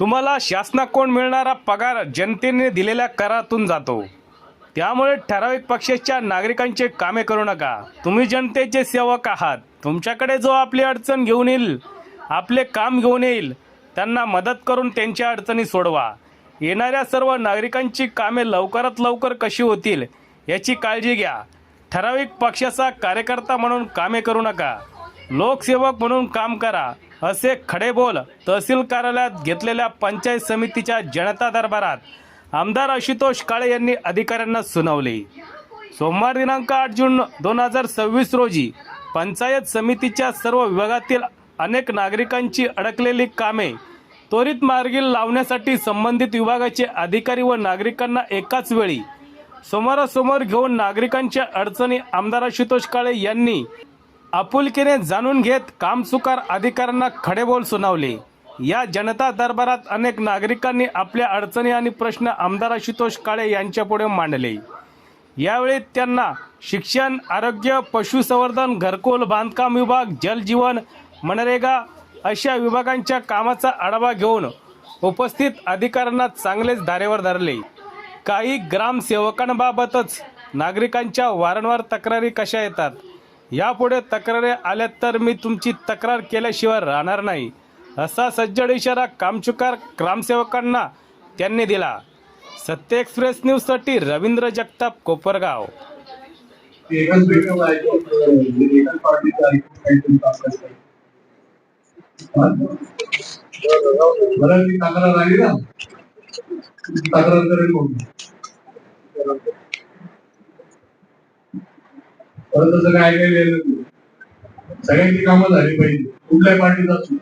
तुम्हाला शासनाकडून मिळणारा पगार जनतेने दिलेल्या करातून जातो। त्यामुळे ठराविक पक्षाच्या नागरिकांचे कामे करू नका। तुम्ही जनतेचे सेवक आहात। तुमच्याकडे जो आपली अडचण घेऊन येईल, आपले काम घेऊन येईल, त्यांना मदत करून त्यांच्या अडचणी सोडवा। येणाऱ्या सर्व नागरिकांची कामे लवकरात लवकर कशी होतील याची काळजी घ्या। ठराविक पक्षाचा कार्यकर्ता म्हणून कामे करू नका, लोकसेवक म्हणून काम करा, असे खडे बोल तहसील कार्यालयात घेतलेल्या पंचायत समितीच्या जनता दरबारात आमदार आशुतोष काळे यांनी अधिकाऱ्यांना सुनावले। सोमवार दिनांक 8 जून 2026 रोजी पंचायत समितीच्या सर्व विभागातील अनेक नागरिकांची अडकलेली कामे त्वरित मार्गी लावण्यासाठी संबंधित विभागाचे अधिकारी व नागरिकांना एकाच वेळी समोरासमोर घेऊन नागरिकांच्या अडचणी आमदार आशुतोष काळे यांनी आपुलकीने जाणून घेत कामचुकार अधिकाऱ्यांना खडेबोल सुनावले। या जनता दरबारात अनेक नागरिकांनी आपल्या अडचणी आणि प्रश्न आमदार आशुतोष काळे यांच्यापुढे मांडले। यावेळी त्यांना शिक्षण, आरोग्य, पशुसंवर्धन, घरकुल, बांधकाम विभाग, जलजीवन, मनरेगा अशा विभागांच्या कामाचा आढावा घेऊन उपस्थित अधिकाऱ्यांना चांगलेच धारेवर धरले। काही ग्रामसेवकांबाबतच नागरिकांच्या वारंवार तक्रारी कशा येतात, यापुढे तक्रारी आल्या तर मी तुमची तक्रार केल्याशिवाय राहणार नाही, असा सज्जड इशारा कामचुकार ग्रामसेवकांना त्यांनी दिला। सत्य एक्सप्रेस न्यूजसाठी रवींद्र जगताप, कोपरगाव। तसं काय केलेलं सगळ्यांची कामं झाली पाहिजे, कुठल्याही पार्टीत असू।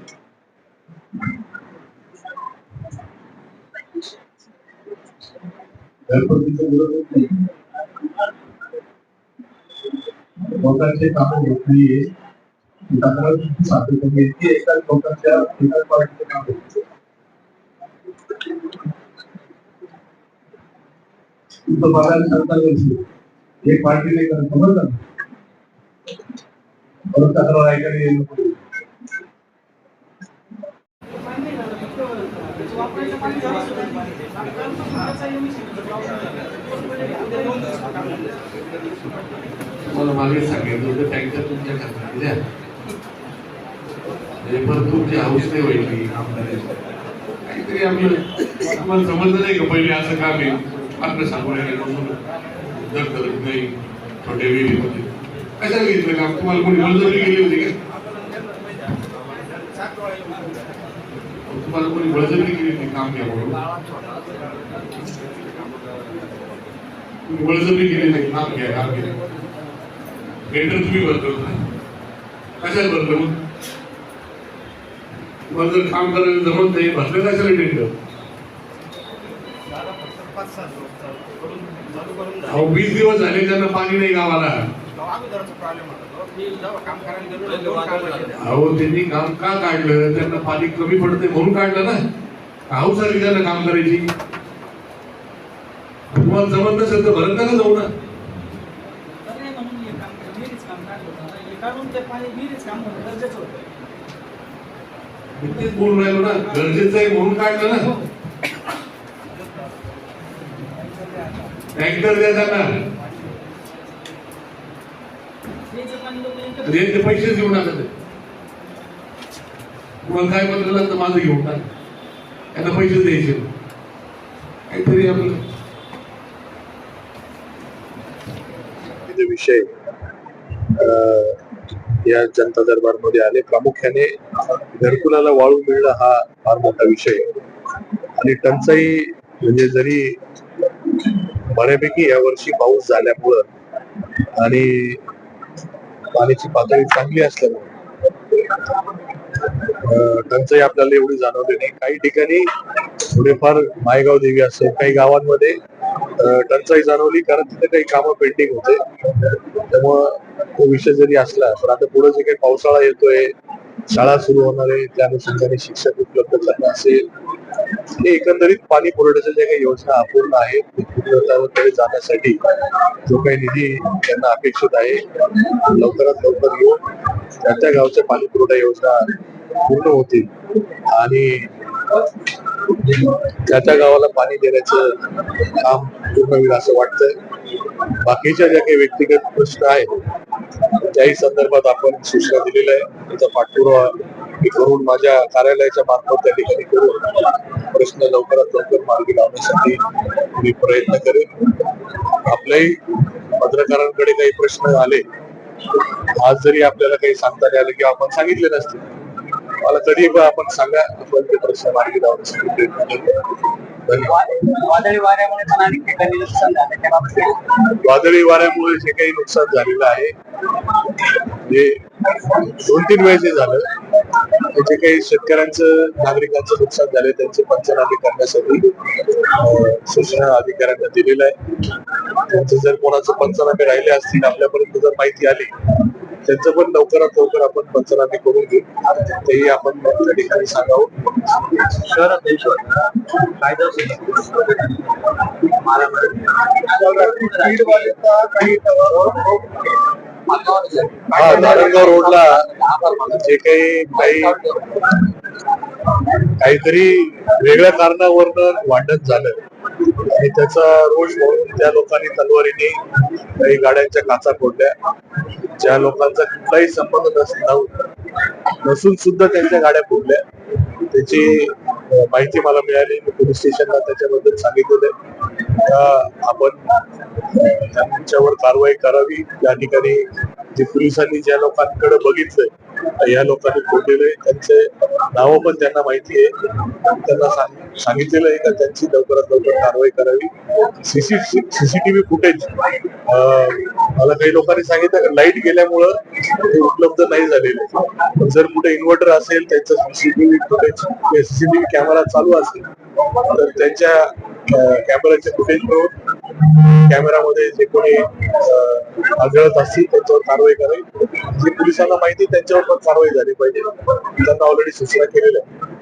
लोकांचे कामं होत नाहीये, एकाच लोकांच्या एकाच पार्टीचे काम होत। बघायला सरकार एक पार्टी नाही करत, समजलं ना? तक्रार ऐकायला नको। मला मागे सांगितलं होतं टँकर तुमच्या घरात द्या, पण तुमची हाऊस नाही व्हायची काहीतरी आपलं तुम्हाला समजलं नाही का पहिले असं काम आहे आपलं सांगून दर करत नाही छोट्या वेळीमध्ये कशाला घेतलं काम? तुम्हाला कोणी बळजबरी केली होती का? तुम्हाला कोणी बळजबरी केली होती काम घ्या म्हणून? बळजबरी केली नाही, काम घ्या काम घ्या। टेंडर तुम्ही भरतो कशाला भरलं? मग तुम्हाला जर काम करायला जमत नाही भरलं कशाला टेंडर? 20 दिवस झाले त्यांना पाणी नाही गावाला। अहो त्यांनी काम का काढलं? त्यांना पाणी कमी पडते म्हणून काढलं ना। हाऊस आली त्यांना काम करायची। तुम्हाला जमत नसेल तर भरत नका जाऊ ना। तेच बोलून राहिलो ना, गरजेचं आहे म्हणून काढलं ना। टँकर द्या त्यांना, रेंजचे पैसे देऊ नका। तुम्हाला काय बदललं तर माझं घेऊन टाक, त्यांना पैसे द्यायचे काहीतरी आपलं विषय या जनता दरबार मध्ये आले। प्रामुख्याने घरकुलाला वाळू मिळणं हा फार मोठा विषय आणि टंचाई म्हणजे जरी बऱ्यापैकी यावर्षी पाऊस झाल्यामुळं आणि पाण्याची पातळी चांगली असल्यामुळे टंचाई आपल्याला एवढी जाणवली नाही। काही ठिकाणी थोडेफार मायगाव देवी असेल काही गावांमध्ये टंचाई जाणवली, कारण तिथे काही कामं पेंडिंग होते। त्यामुळं तो विषय जरी असला पण आता पुढे जे काही पावसाळा येतोय, शाळा सुरू होणार आहे, त्या अनुषंगाने शिक्षक उपलब्ध करणं असेल, हे एकंदरीत पाणी पुरवठ्याच्या ज्या काही योजना अपूर्ण आहेत पूर्णत्वाकडे जाण्यासाठी जो काही निधी त्यांना अपेक्षित आहे लवकरात लवकर येऊन त्या गावच्या पाणी पुरवठा योजना पूर्ण होतील आणि त्या गावाला पाणी देण्याचं काम पूर्ण होईल असं वाटतंय. बाकीच्या ज्या काही व्यक्तिगत प्रश्न आहेत त्याही संदर्भात आपण सूचना दिलेल्या आहे. त्याचा पाठपुरावा मी करून माझ्या कार्यालयाच्या मार्फत त्या ठिकाणी करून प्रश्न लवकरात लवकर मार्गी लावण्यासाठी मी प्रयत्न करेन. आपल्याही पत्रकारांकडे काही प्रश्न आले, आज जरी आपल्याला काही सांगता नाही आलं किंवा आपण सांगितले नसते, मला कधी पण आपण सांगा, आपण ते प्रश्न मार्गी लावण्यासाठी प्रयत्न करू. धन्यवाद. वादळी वाऱ्यामुळे पण अनेक ठिकाणी नुकसान झालं, त्याबाबत वादळी वाऱ्यामुळे जे काही नुकसान झालेलं आहे जे 2-3 वेळेस झालं, जे काही शेतकऱ्यांचं नागरिकांचं नुकसान झाले त्यांचे पंचनामे करण्यासाठी सूचना अधिकाऱ्यांना दिलेल्या आहे. त्यांचे जर कोणाचे पंचनामे राहिले असतील आपल्यापर्यंत जर माहिती आली त्यांचं पण लवकरात लवकर आपण पंचनामे करून घेऊ, तेही आपण त्या ठिकाणी सांगावं. शहरात कायदा हा, नारायणगाव रोडला जे काही काहीतरी वेगळ्या कारणावरनं वाढत झालं आणि त्याचा रोष म्हणून त्या लोकांनी तलवारीने काही गाड्यांच्या काचा फोडल्या. ज्या लोकांचा कुठलाही संबंध नसून सुद्धा त्यांच्या गाड्या फोडल्या. त्याची माहिती मला मिळाली. मी पोलीस स्टेशनला त्याच्याबद्दल सांगितलेलं आपण त्यांच्यावर कारवाई करावी. त्या ठिकाणी जे पोलिसांनी ज्या लोकांकडे बघितलंय या लोकांनी फोडलेले त्यांचे नावं पण त्यांना माहिती आहे. त्यांना सांगितलेलं आहे का त्यांची लवकरात लवकर कारवाई करावी. सीसीटीव्ही फुटेज मला काही लोकांनी सांगितलं लाईट गेल्यामुळं ते उपलब्ध नाही झालेले, पण जर कुठे इन्व्हर्टर असेल त्यांचं सीसीटीव्ही फुटेज सीसीटीव्ही कॅमेरा चालू असेल तर त्यांच्या कॅमेराचे फुटेज मिळून कॅमेरामध्ये जे कोणी आढळत असतील त्यांच्यावर कारवाई करावी. जे पोलिसांना माहिती त्यांच्यावर पण कारवाई झाली पाहिजे. त्यांना ऑलरेडी सूचना केलेल्या आहे.